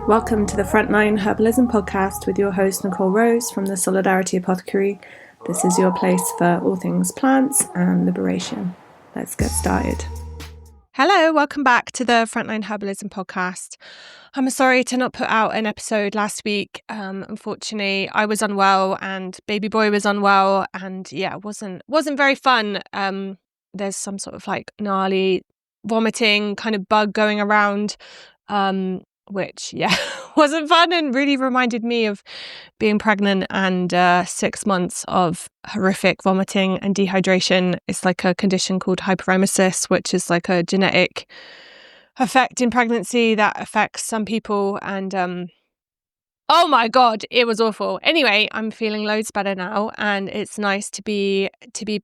Welcome to the Frontline Herbalism podcast with your host Nicole Rose from the Solidarity Apothecary. This is your place for all things plants and liberation. Let's get started. Hello, welcome back to the Frontline Herbalism podcast. I'm sorry to not put out an episode last week. Unfortunately, I was unwell and baby boy was unwell, and it wasn't very fun. There's some sort of like gnarly vomiting kind of bug going around, which wasn't fun and really reminded me of being pregnant and 6 months of horrific vomiting and dehydration. It's like a condition called hyperemesis, which is like a genetic effect in pregnancy that affects some people, and oh my God, it was awful. Anyway, I'm feeling loads better now, and it's nice to be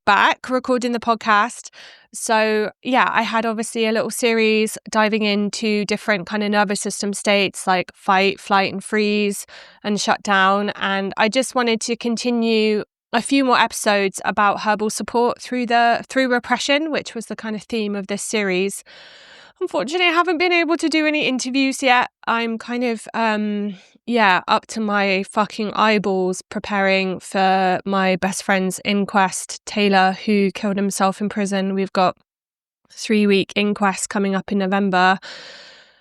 back recording the podcast. So I had obviously a little series diving into different kind of nervous system states like fight, flight, and freeze and shut down. And I just wanted to continue a few more episodes about herbal support through repression, which was the kind of theme of this series. Unfortunately, I haven't been able to do any interviews yet. I'm kind of, up to my fucking eyeballs preparing for my best friend's inquest, Taylor, who killed himself in prison. We've got 3-week inquest coming up in November.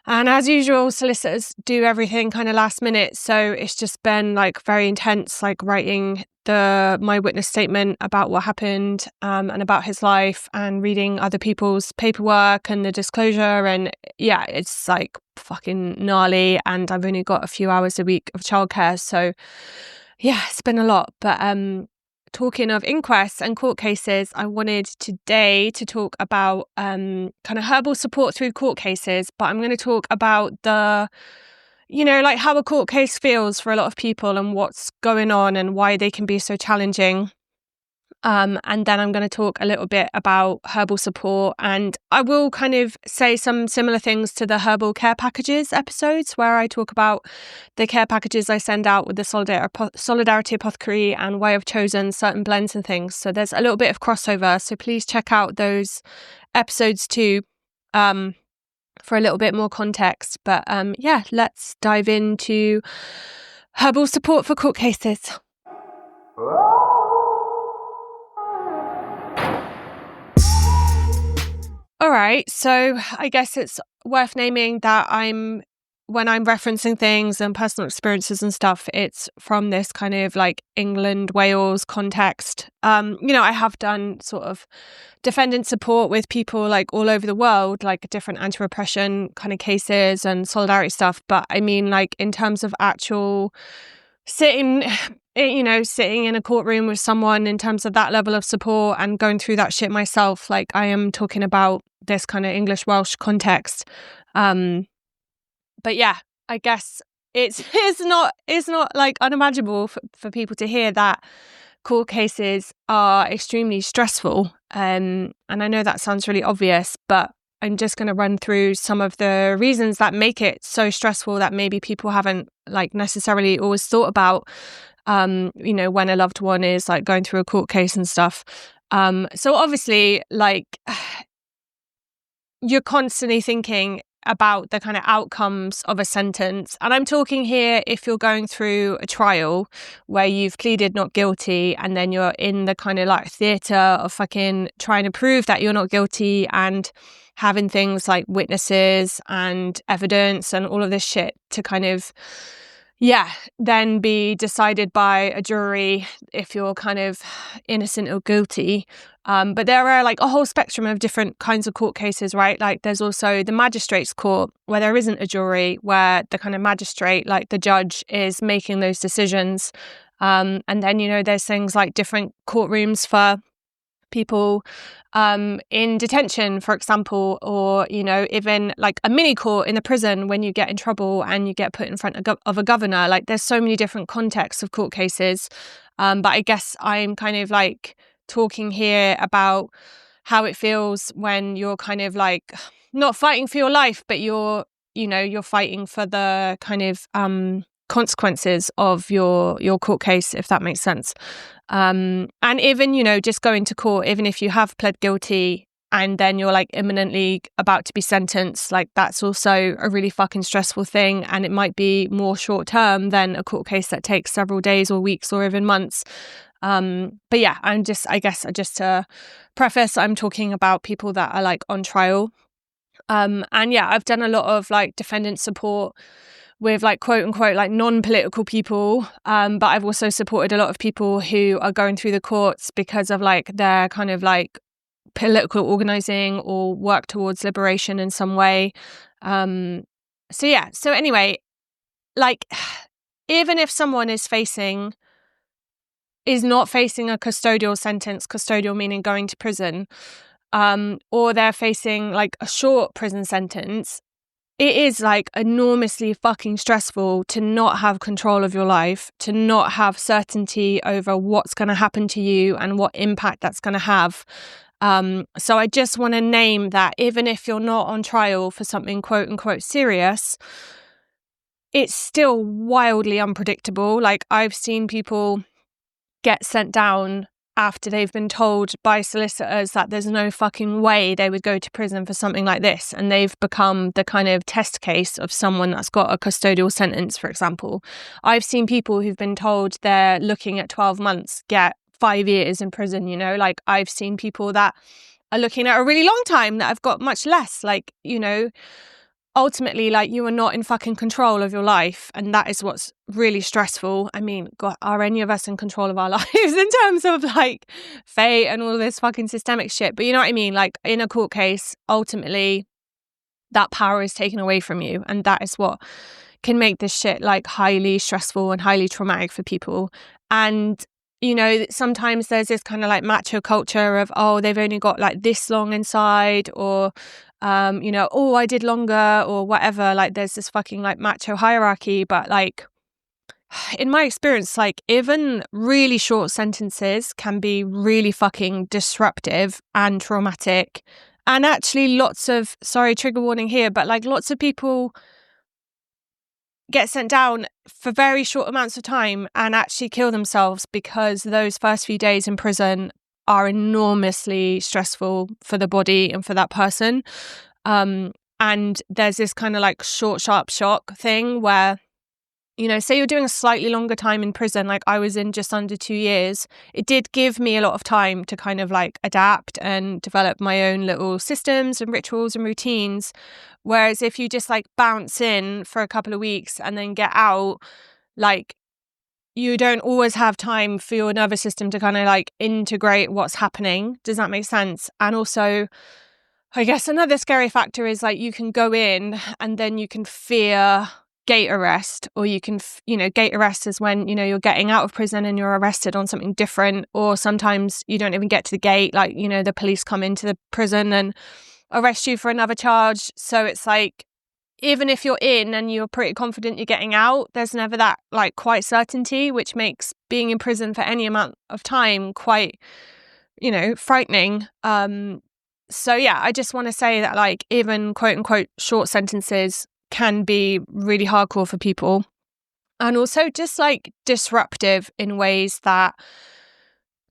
And as usual, solicitors do everything kind of last minute. So it's just been like very intense, like writing my witness statement about what happened and about his life, and reading other people's paperwork and the disclosure. And it's like fucking gnarly. And I've only got a few hours a week of childcare. So it's been a lot. But talking of inquests and court cases, I wanted today to talk about kind of herbal support through court cases, but I'm going to talk about the, like how a court case feels for a lot of people and what's going on and why they can be so challenging. And then I'm going to talk a little bit about herbal support, and I will kind of say some similar things to the herbal care packages episodes where I talk about the care packages I send out with the Solidarity Apothecary and why I've chosen certain blends and things. So there's a little bit of crossover. So please check out those episodes too for a little bit more context. But let's dive into herbal support for court cases. All right, so I guess it's worth naming that when I'm referencing things and personal experiences and stuff, it's from this kind of like England, Wales context. I have done sort of defendant support with people like all over the world, like different anti-repression kind of cases and solidarity stuff. But I mean, like in terms of actual sitting in a courtroom with someone in terms of that level of support and going through that shit myself, like I am talking about this kind of English Welsh context. But I guess it's not like unimaginable for people to hear that court cases are extremely stressful. And I know that sounds really obvious, but I'm just going to run through some of the reasons that make it so stressful that maybe people haven't like necessarily always thought about, when a loved one is like going through a court case and stuff. So obviously, like you're constantly thinking about the kind of outcomes of a sentence. And I'm talking here if you're going through a trial where you've pleaded not guilty and then you're in the kind of like theatre of fucking trying to prove that you're not guilty and having things like witnesses and evidence and all of this shit to kind of, then be decided by a jury if you're kind of innocent or guilty. But there are like a whole spectrum of different kinds of court cases, right? Like there's also the magistrate's court where there isn't a jury, where the kind of magistrate, like the judge, is making those decisions. And then, there's things like different courtrooms for people in detention, for example, or, even like a mini court in the prison when you get in trouble and you get put in front of a governor. Like there's so many different contexts of court cases. But I guess I'm kind of like talking here about how it feels when you're kind of like not fighting for your life, but you're fighting for the kind of consequences of your court case, if that makes sense. And even, just going to court, even if you have pled guilty and then you're like imminently about to be sentenced. Like that's also a really fucking stressful thing, and it might be more short term than a court case that takes several days or weeks or even months. But yeah, I guess just to preface, I'm talking about people that are like on trial. And yeah, I've done a lot of like defendant support with like quote unquote like non-political people, but I've also supported a lot of people who are going through the courts because of like their kind of like political organizing or work towards liberation in some way. So anyway, like even if someone is not facing a custodial sentence, custodial meaning going to prison, or they're facing like a short prison sentence, it is like enormously fucking stressful to not have control of your life, to not have certainty over what's going to happen to you and what impact that's going to have. So I just want to name that even if you're not on trial for something quote unquote serious, it's still wildly unpredictable. Like I've seen people get sent down after they've been told by solicitors that there's no fucking way they would go to prison for something like this, and they've become the kind of test case of someone that's got a custodial sentence, for example. I've seen people who've been told they're looking at 12 months get 5 years in prison, you know? Like I've seen people that are looking at a really long time that have got much less. Like, you know, ultimately, like you are not in fucking control of your life, and that is what's really stressful. I mean, God, are any of us in control of our lives in terms of like fate and all this fucking systemic shit? But you know what I mean? Like in a court case, ultimately, that power is taken away from you, and that is what can make this shit like highly stressful and highly traumatic for people. And you know, sometimes there's this kind of like macho culture of, oh, they've only got like this long inside, or you know, oh, I did longer, or whatever. Like there's this fucking like macho hierarchy. But like in my experience, like even really short sentences can be really fucking disruptive and traumatic. And actually sorry, trigger warning here, but like lots of people get sent down for very short amounts of time and actually kill themselves because those first few days in prison are enormously stressful for the body and for that person. And there's this kind of like short, sharp shock thing where, you know, say you're doing a slightly longer time in prison, like I was in just under 2 years, it did give me a lot of time to kind of like adapt and develop my own little systems and rituals and routines. Whereas if you just like bounce in for a couple of weeks and then get out, like you don't always have time for your nervous system to kind of like integrate what's happening. Does that make sense? And also, I guess another scary factor is like you can go in and then you can fear gate arrest, or you can, you know, gate arrest is when, you know, you're getting out of prison and you're arrested on something different, or sometimes you don't even get to the gate, like, you know, the police come into the prison and arrest you for another charge. So it's like, even if you're in and you're pretty confident you're getting out, there's never that like quite certainty, which makes being in prison for any amount of time quite, you know, frightening. So yeah, I just want to say that like even quote unquote short sentences can be really hardcore for people, and also just like disruptive in ways that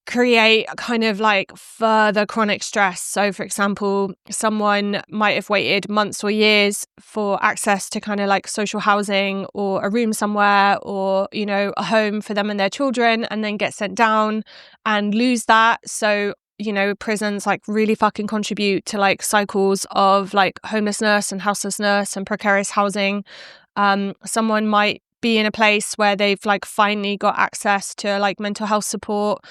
create kind of like further chronic stress. So for example, someone might have waited months or years for access to kind of like social housing or a room somewhere, or, you know, a home for them and their children, and then get sent down and lose that. So, you know, prisons like really fucking contribute to like cycles of like homelessness and houselessness and precarious housing. Someone might be in a place where they've like finally got access to like mental health support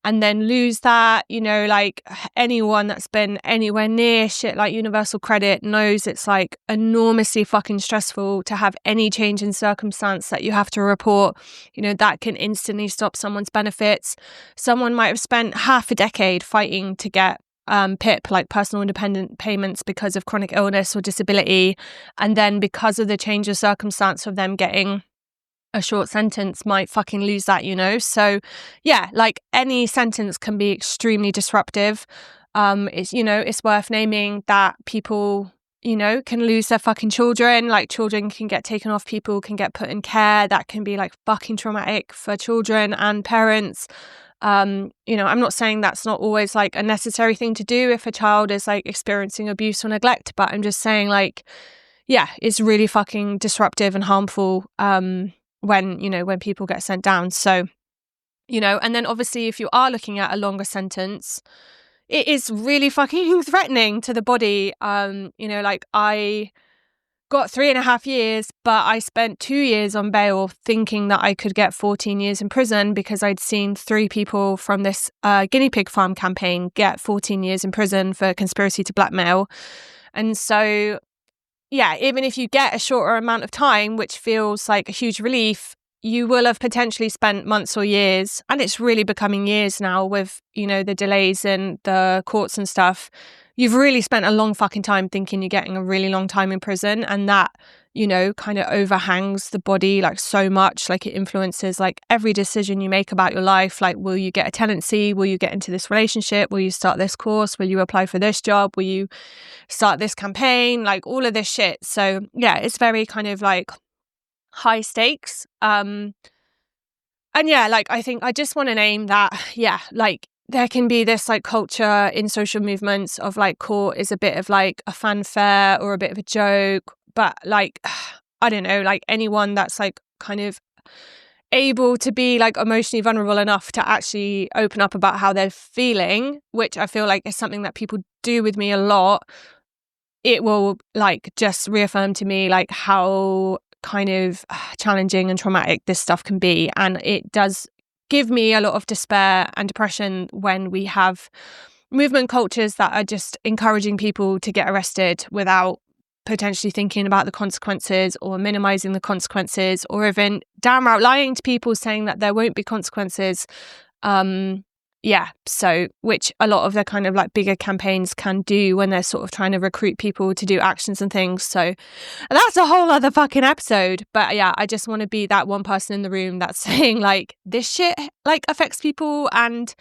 and then lose that. You know, like anyone that's been anywhere near shit like universal credit knows it's like enormously fucking stressful to have any change in circumstance that you have to report. You know, that can instantly stop someone's benefits. Someone might have spent half a decade fighting to get PIP, like personal independent payments, because of chronic illness or disability, and then because of the change of circumstance of them getting a short sentence might fucking lose that, you know? So yeah, like any sentence can be extremely disruptive. It's, you know, it's worth naming that people, you know, can lose their fucking children. Like children can get taken off, people can get put in care. That can be like fucking traumatic for children and parents. I'm not saying that's not always like a necessary thing to do if a child is like experiencing abuse or neglect, but I'm just saying like, yeah, it's really fucking disruptive and harmful when people get sent down. So, and then obviously if you are looking at a longer sentence, it is really fucking threatening to the body. I got 3.5 years, but I spent 2 years on bail thinking that I could get 14 years in prison because I'd seen 3 people from this guinea pig farm campaign get 14 years in prison for conspiracy to blackmail. And so, yeah, even if you get a shorter amount of time, which feels like a huge relief, you will have potentially spent months or years, and it's really becoming years now with, the delays in the courts and stuff. You've really spent a long fucking time thinking you're getting a really long time in prison, and that, kind of overhangs the body like so much. Like it influences like every decision you make about your life. Like, will you get a tenancy? Will you get into this relationship? Will you start this course? Will you apply for this job? Will you start this campaign? Like all of this shit. So yeah, it's very kind of like high stakes. And yeah, like I think I just want to name that, yeah, like there can be this like culture in social movements of like court is a bit of like a fanfare or a bit of a joke, but like I don't know, like anyone that's like kind of able to be like emotionally vulnerable enough to actually open up about how they're feeling, which I feel like is something that people do with me a lot, it will like just reaffirm to me like how kind of challenging and traumatic this stuff can be. And it does give me a lot of despair and depression when we have movement cultures that are just encouraging people to get arrested without potentially thinking about the consequences or minimizing the consequences, or even downright lying to people saying that there won't be consequences. So which a lot of the kind of like bigger campaigns can do when they're sort of trying to recruit people to do actions and things. So that's a whole other fucking episode. But yeah, I just want to be that one person in the room that's saying like this shit like affects people and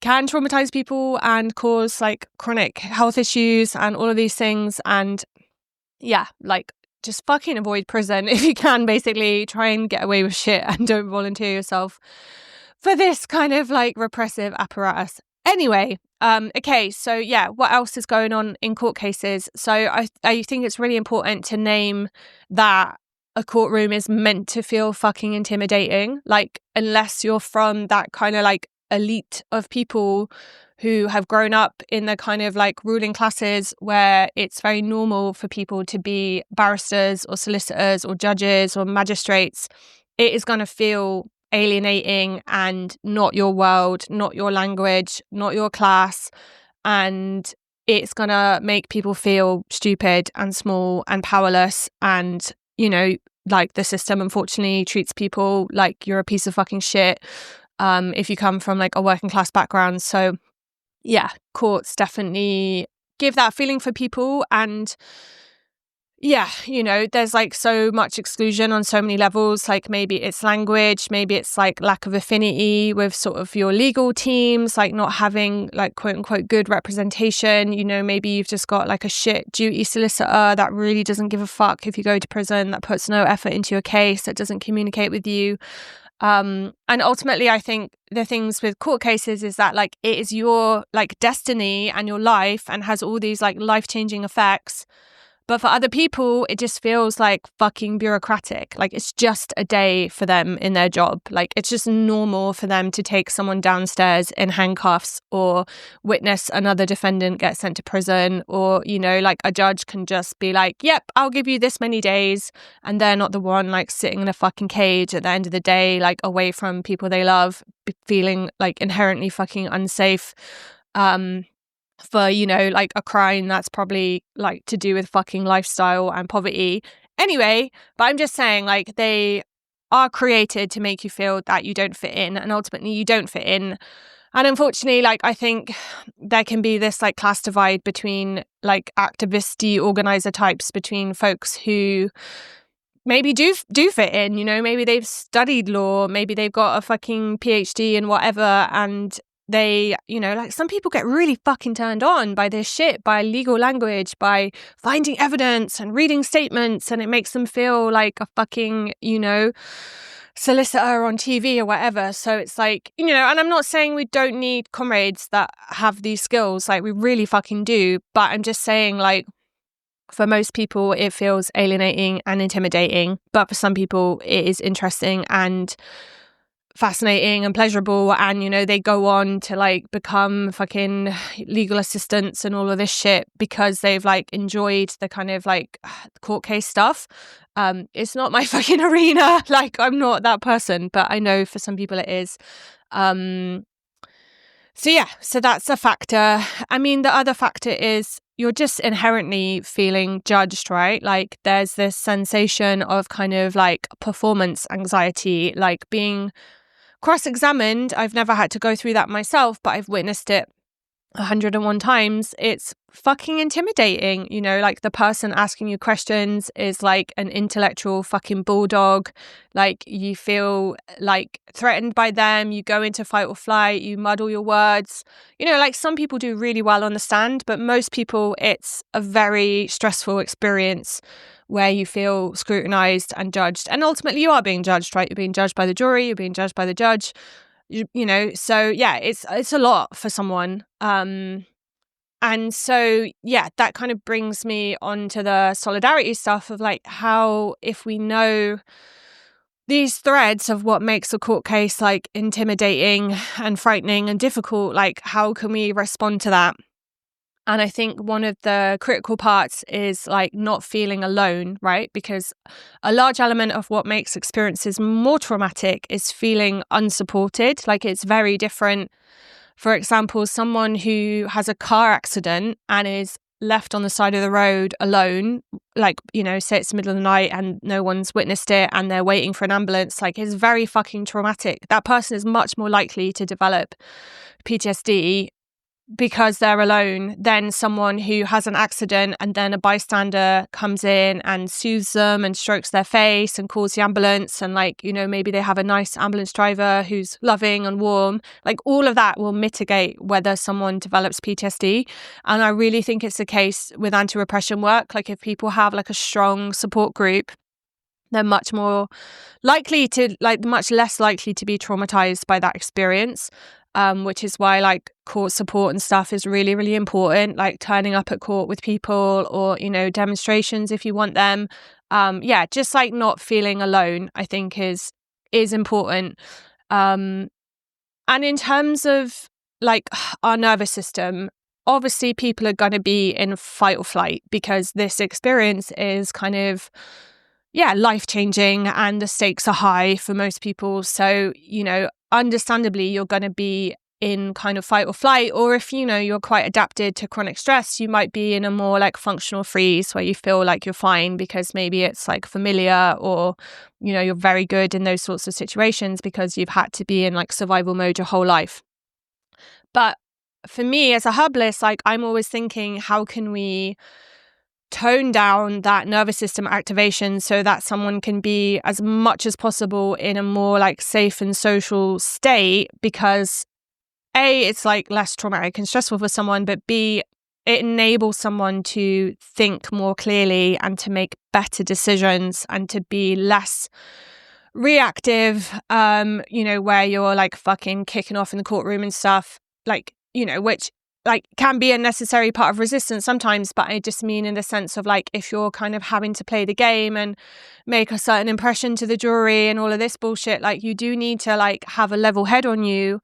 can traumatize people and cause like chronic health issues and all of these things. And yeah, like just fucking avoid prison if you can. Basically try and get away with shit and don't volunteer yourself for this kind of like repressive apparatus. Anyway, okay, so yeah, what else is going on in court cases? So I think it's really important to name that a courtroom is meant to feel fucking intimidating. Like, unless you're from that kind of like elite of people who have grown up in the kind of like ruling classes where it's very normal for people to be barristers or solicitors or judges or magistrates, it is going to feel alienating and not your world, not your language, not your class. And it's going to make people feel stupid and small and powerless. And, like the system unfortunately treats people like you're a piece of fucking shit if you come from like a working class background. So yeah, courts definitely give that feeling for people. And yeah, there's like so much exclusion on so many levels. Like maybe it's language, maybe it's like lack of affinity with sort of your legal teams, like not having like quote unquote good representation. Maybe you've just got like a shit duty solicitor that really doesn't give a fuck if you go to prison, that puts no effort into your case, that doesn't communicate with you. And ultimately, I think the things with court cases is that like it is your like destiny and your life and has all these like life-changing effects. But for other people, it just feels like fucking bureaucratic. Like it's just a day for them in their job. Like it's just normal for them to take someone downstairs in handcuffs or witness another defendant get sent to prison. Or, like a judge can just be like, yep, I'll give you this many days. And they're not the one like sitting in a fucking cage at the end of the day, like away from people they love, feeling like inherently fucking unsafe. For, like a crime that's probably like to do with fucking lifestyle and poverty. Anyway, but I'm just saying like they are created to make you feel that you don't fit in, and ultimately you don't fit in. And unfortunately, like I think there can be this like class divide between like activist-y organizer types, between folks who maybe do fit in, maybe they've studied law, maybe they've got a fucking PhD in whatever, and they, like some people get really fucking turned on by this shit, by legal language, by finding evidence and reading statements, and it makes them feel like a fucking, solicitor on TV or whatever. So it's like, you know, and I'm not saying we don't need comrades that have these skills, like we really fucking do, but I'm just saying, like, for most people it feels alienating and intimidating, but for some people it is interesting and fascinating and pleasurable, and you know, they go on to like become fucking legal assistants and all of this shit because they've like enjoyed the kind of like court case stuff. It's not my fucking arena, like I'm not that person, but I know for some people it is. So yeah, so that's a factor. I mean, the other factor is you're just inherently feeling judged, right? Like there's this sensation of kind of like performance anxiety, like being cross-examined. I've never had to go through that myself, but I've witnessed it 101 times. It's fucking intimidating, you know, like the person asking you questions is like an intellectual fucking bulldog. Like you feel like threatened by them, you go into fight or flight, you muddle your words. You know, like some people do really well on the stand, but most people it's a very stressful experience where you feel scrutinized and judged. And ultimately you are being judged, right? You're being judged by the jury, you're being judged by the judge. You know, so yeah, it's a lot for someone. And so yeah, that kind of brings me on to the solidarity stuff of like how, if we know these threads of what makes a court case like intimidating and frightening and difficult, like how can we respond to that? And I think one of the critical parts is like not feeling alone, right? Because a large element of what makes experiences more traumatic is feeling unsupported. Like it's very different. For example, someone who has a car accident and is left on the side of the road alone, like, you know, say it's the middle of the night and no one's witnessed it and they're waiting for an ambulance, like it's very fucking traumatic. That person is much more likely to develop PTSD because they're alone than someone who has an accident and then a bystander comes in and soothes them and strokes their face and calls the ambulance, and like, you know, maybe they have a nice ambulance driver who's loving and warm. Like all of that will mitigate whether someone develops PTSD. And I really think it's the case with anti-repression work. Like if people have like a strong support group, they're much more likely to, like, much less likely to be traumatized by that experience. Which is why like court support and stuff is really, really important. Like turning up at court with people, or, you know, demonstrations if you want them. Yeah, just like not feeling alone, I think is important. And in terms of like our nervous system, obviously people are going to be in fight or flight because this experience is kind of, yeah, life-changing and the stakes are high for most people. So, you know, understandably, you're going to be in kind of fight or flight, or if, you know, you're quite adapted to chronic stress, you might be in a more like functional freeze where you feel like you're fine because maybe it's like familiar, or, you know, you're very good in those sorts of situations because you've had to be in like survival mode your whole life. But for me as a herbalist, like I'm always thinking, how can we tone down that nervous system activation so that someone can be as much as possible in a more like safe and social state? Because A, it's like less traumatic and stressful for someone, but B, it enables someone to think more clearly and to make better decisions and to be less reactive, you know, where you're like fucking kicking off in the courtroom and stuff, like, you know, which like can be a necessary part of resistance sometimes, but I just mean in the sense of like, if you're kind of having to play the game and make a certain impression to the jury and all of this bullshit, like you do need to like have a level head on you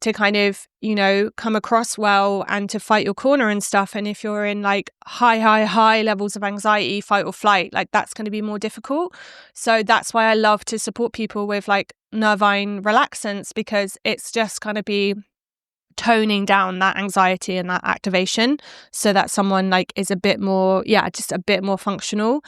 to kind of, you know, come across well and to fight your corner and stuff. And if you're in like high levels of anxiety, fight or flight, like that's going to be more difficult. So that's why I love to support people with like nervine relaxants, because it's just going to be toning down that anxiety and that activation so that someone like is a bit more, just a bit more functional.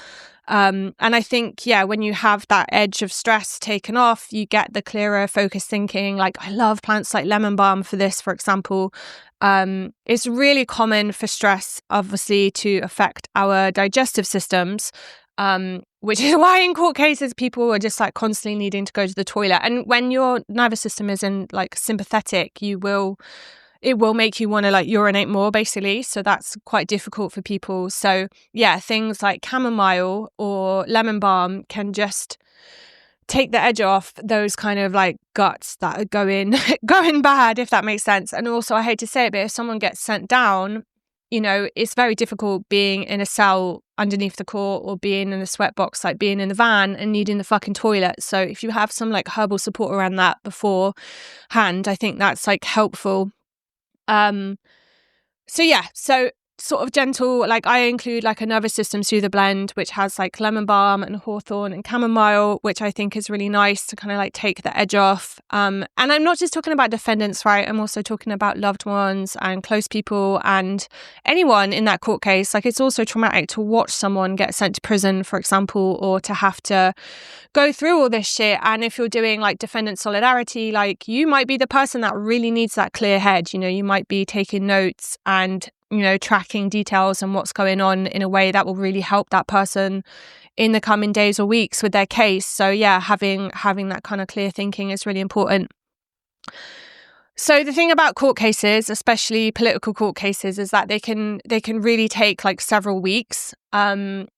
And I think, when you have that edge of stress taken off, you get the clearer focused thinking. Like I love plants like lemon balm for this, for example. It's really common for stress, obviously, to affect our digestive systems, which is why in court cases, people are just like constantly needing to go to the toilet. And when your nervous system is in like sympathetic, it will make you want to like urinate more, basically. So that's quite difficult for people. So things like chamomile or lemon balm can just take the edge off those kind of like guts that are going bad, if that makes sense. And also, I hate to say it, but if someone gets sent down, you know, it's very difficult being in a cell underneath the court, or being in a sweat box, like being in the van and needing the fucking toilet. So if you have some like herbal support around that beforehand, I think that's like helpful. So sort of gentle, like I include like a nervous system soother blend, which has like lemon balm and hawthorn and chamomile, which I think is really nice to kind of like take the edge off. And I'm not just talking about defendants, right? I'm also talking about loved ones and close people and anyone in that court case. Like, it's also traumatic to watch someone get sent to prison, for example, or to have to go through all this shit. And if you're doing like defendant solidarity, like you might be the person that really needs that clear head. You know, you might be taking notes and, you know, tracking details and what's going on in a way that will really help that person in the coming days or weeks with their case. So yeah, having that kind of clear thinking is really important. So the thing about court cases, especially political court cases, is that they can really take like several weeks. And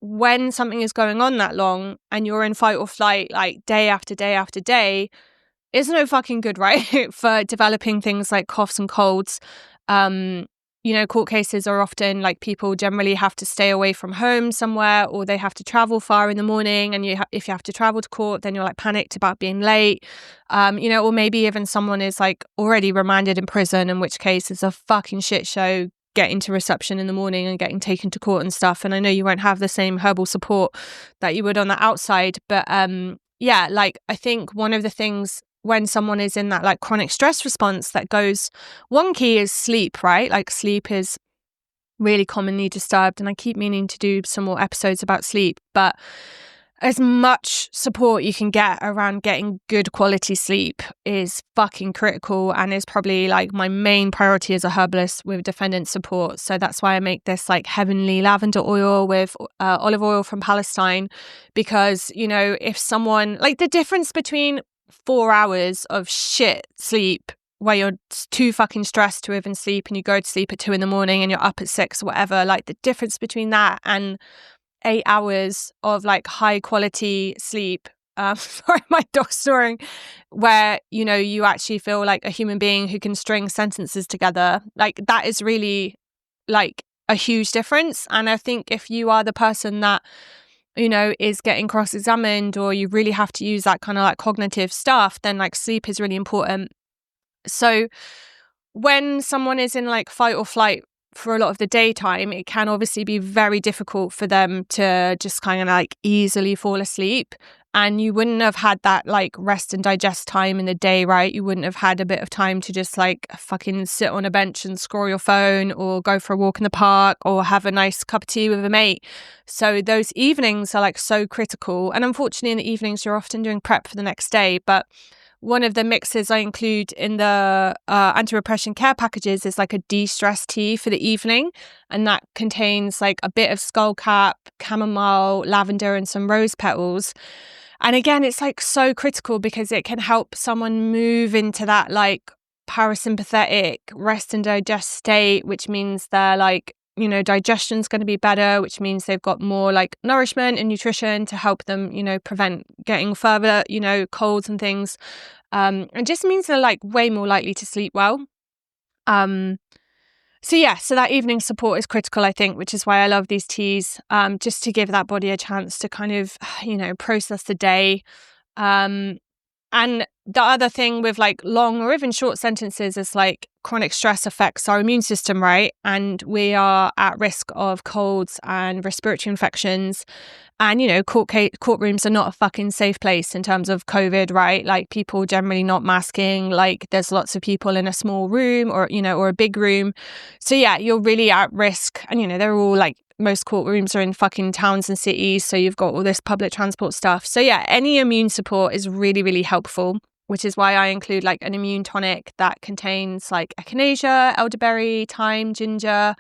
when something is going on that long and you're in fight or flight like day after day after day, it's no fucking good, right? For developing things like coughs and colds. You know, court cases are often like people generally have to stay away from home somewhere, or they have to travel far in the morning. And if you have to travel to court, then you're like panicked about being late. You know, or maybe even someone is like already remanded in prison, in which case it's a fucking shit show getting to reception in the morning and getting taken to court and stuff. And I know you won't have the same herbal support that you would on the outside. But yeah, like I think one of the things when someone is in that like chronic stress response that goes wonky is sleep, right? Like sleep is really commonly disturbed, and I keep meaning to do some more episodes about sleep, but as much support you can get around getting good quality sleep is fucking critical, and is probably like my main priority as a herbalist with defendant support. So that's why I make this like heavenly lavender oil with olive oil from Palestine, because, you know, if someone like the difference between 4 hours of shit sleep where you're too fucking stressed to even sleep and you go to sleep at 2 a.m. and you're up at 6 or whatever, like the difference between that and 8 hours of like high quality sleep, sorry, my dog's snoring, where, you know, you actually feel like a human being who can string sentences together, like that is really like a huge difference. And I think if you are the person that, you know, is getting cross-examined, or you really have to use that kind of like cognitive stuff, then like sleep is really important. So when someone is in like fight or flight for a lot of the daytime, it can obviously be very difficult for them to just kind of like easily fall asleep. And you wouldn't have had that like rest and digest time in the day, right? You wouldn't have had a bit of time to just like fucking sit on a bench and scroll your phone, or go for a walk in the park, or have a nice cup of tea with a mate. So those evenings are like so critical. And unfortunately in the evenings you're often doing prep for the next day. But one of the mixes I include in the anti-repression care packages is like a de-stress tea for the evening. And that contains like a bit of skullcap, chamomile, lavender, and some rose petals. And again, it's like so critical because it can help someone move into that like parasympathetic rest and digest state, which means they're like, you know, digestion's going to be better, which means they've got more like nourishment and nutrition to help them, you know, prevent getting further, you know, colds and things. It just means they're like way more likely to sleep well. So yeah, so that evening support is critical, I think, which is why I love these teas, just to give that body a chance to kind of, you know, process the day. And the other thing with like long or even short sentences is like chronic stress affects our immune system, right? And we are at risk of colds and respiratory infections. And, you know, courtrooms are not a fucking safe place in terms of COVID, right? Like people generally not masking, like there's lots of people in a small room, or, you know, or a big room. So yeah, you're really at risk. And, you know, they're all like, most courtrooms are in fucking towns and cities. So you've got all this public transport stuff. So yeah, any immune support is really, really helpful, which is why I include like an immune tonic that contains like echinacea, elderberry, thyme, ginger,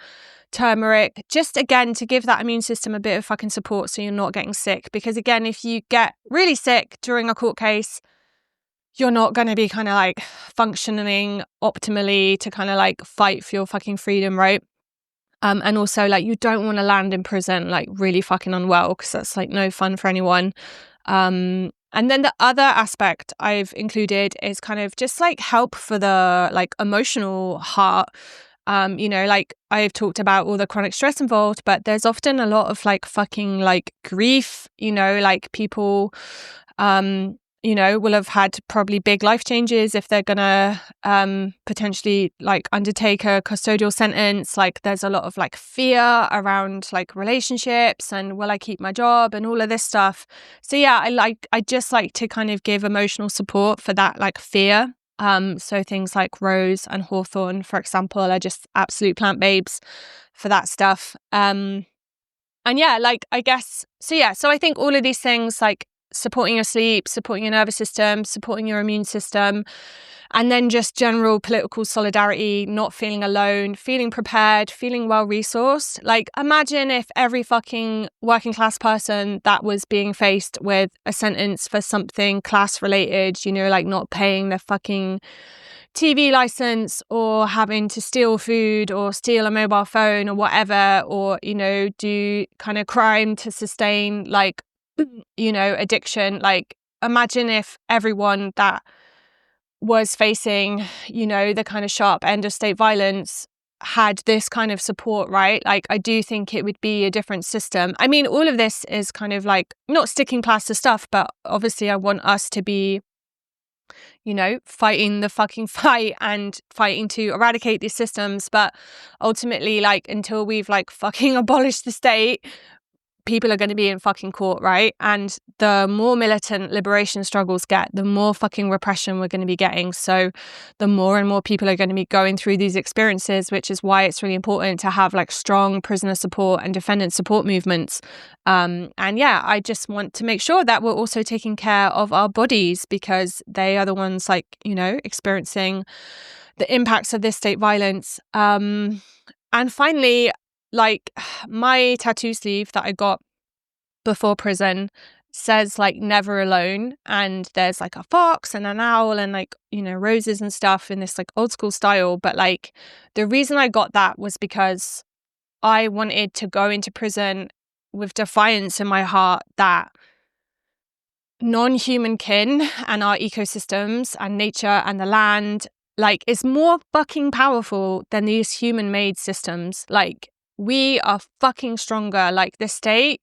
turmeric, just again to give that immune system a bit of fucking support so you're not getting sick. Because again, if you get really sick during a court case, you're not going to be kind of like functioning optimally to kind of like fight for your fucking freedom, right? And also like you don't want to land in prison like really fucking unwell, because that's like no fun for anyone. And then the other aspect I've included is kind of just like help for the like emotional heart. Like I've talked about all the chronic stress involved, but there's often a lot of like fucking like grief, like people, will have had probably big life changes if they're gonna potentially like undertake a custodial sentence. Like there's a lot of like fear around like relationships and will I keep my job and all of this stuff. So yeah, I just like to kind of give emotional support for that like fear. So things like rose and hawthorn, for example, are just absolute plant babes for that stuff. And yeah, like I guess, so I think all of these things like supporting your sleep, supporting your nervous system, supporting your immune system, and then just general political solidarity, not feeling alone, feeling prepared, feeling well-resourced. Like imagine if every fucking working class person that was being faced with a sentence for something class related, like not paying their fucking TV license or having to steal food or steal a mobile phone or whatever, or, do kind of crime to sustain like, addiction. Like imagine if everyone that was facing, the kind of sharp end of state violence had this kind of support, right? Like I do think it would be a different system. I mean, all of this is kind of like not sticking plaster stuff, but obviously I want us to be, fighting the fucking fight and fighting to eradicate these systems. But ultimately, like until we've like fucking abolished the state, people are going to be in fucking court, right? And the more militant liberation struggles get, the more fucking repression we're going to be getting. So the more and more people are going to be going through these experiences, which is why it's really important to have like strong prisoner support and defendant support movements. And yeah, I just want to make sure that we're also taking care of our bodies, because they are the ones like, experiencing the impacts of this state violence. And finally, like my tattoo sleeve that I got before prison says like never alone, and there's like a fox and an owl and like roses and stuff in this like old school style. But like the reason I got that was because I wanted to go into prison with defiance in my heart that non-human kin and our ecosystems and nature and the land like is more fucking powerful than these human-made systems. Like we are fucking stronger. Like the state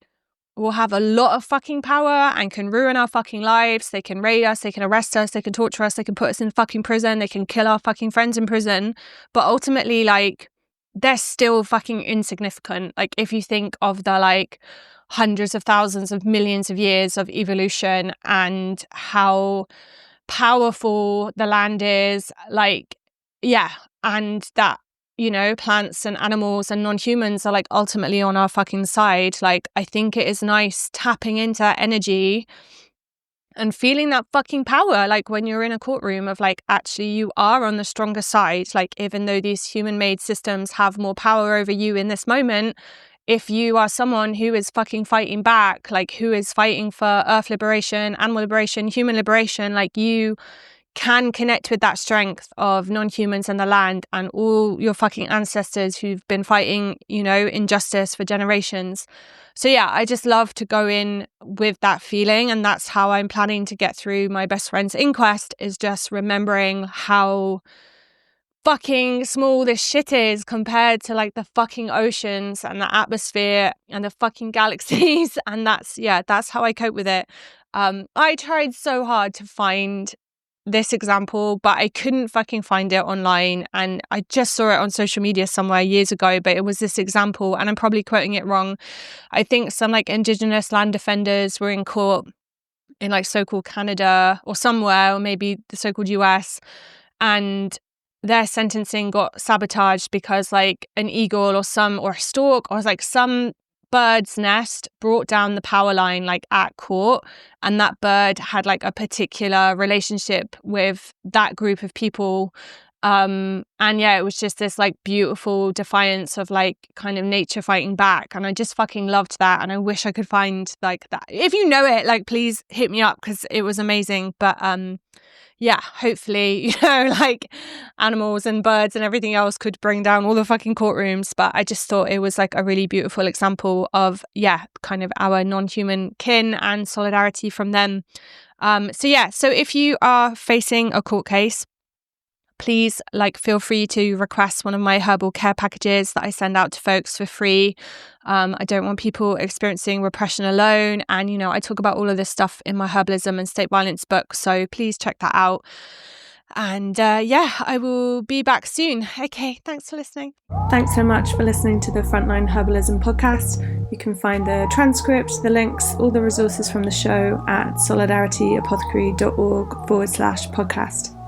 will have a lot of fucking power and can ruin our fucking lives. They can raid us, they can arrest us, they can torture us, they can put us in fucking prison, they can kill our fucking friends in prison. But ultimately, like, they're still fucking insignificant. Like, if you think of the, like, hundreds of thousands of millions of years of evolution and how powerful the land is, like, yeah, and that, plants and animals and non-humans are like ultimately on our fucking side. Like, I think it is nice tapping into that energy and feeling that fucking power, like when you're in a courtroom of like, actually you are on the stronger side. Like, even though these human-made systems have more power over you in this moment, if you are someone who is fucking fighting back, like who is fighting for earth liberation, animal liberation, human liberation, like you can connect with that strength of non-humans and the land and all your fucking ancestors who've been fighting, injustice for generations. So yeah, I just love to go in with that feeling, and that's how I'm planning to get through my best friend's inquest, is just remembering how fucking small this shit is compared to like the fucking oceans and the atmosphere and the fucking galaxies. And that's how I cope with it. I tried so hard to find this example, but I couldn't fucking find it online, and I just saw it on social media somewhere years ago, but it was this example, and I'm probably quoting it wrong. I think some like indigenous land defenders were in court in like so-called Canada or somewhere, or maybe the so-called US, and their sentencing got sabotaged because like an eagle or a stork or like some bird's nest brought down the power line like at court, and that bird had like a particular relationship with that group of people, and yeah, it was just this like beautiful defiance of like kind of nature fighting back, and I just fucking loved that, and I wish I could find like that. If you know it, like please hit me up because it was amazing. But hopefully, like animals and birds and everything else could bring down all the fucking courtrooms. But I just thought it was like a really beautiful example of, kind of our non-human kin and solidarity from them. So if you are facing a court case, please feel free to request one of my herbal care packages that I send out to folks for free. I don't want people experiencing repression alone. And, I talk about all of this stuff in my herbalism and state violence book. So please check that out. And I will be back soon. Okay, thanks for listening. Thanks so much for listening to the Frontline Herbalism podcast. You can find the transcript, the links, all the resources from the show at solidarityapothecary.org/podcast.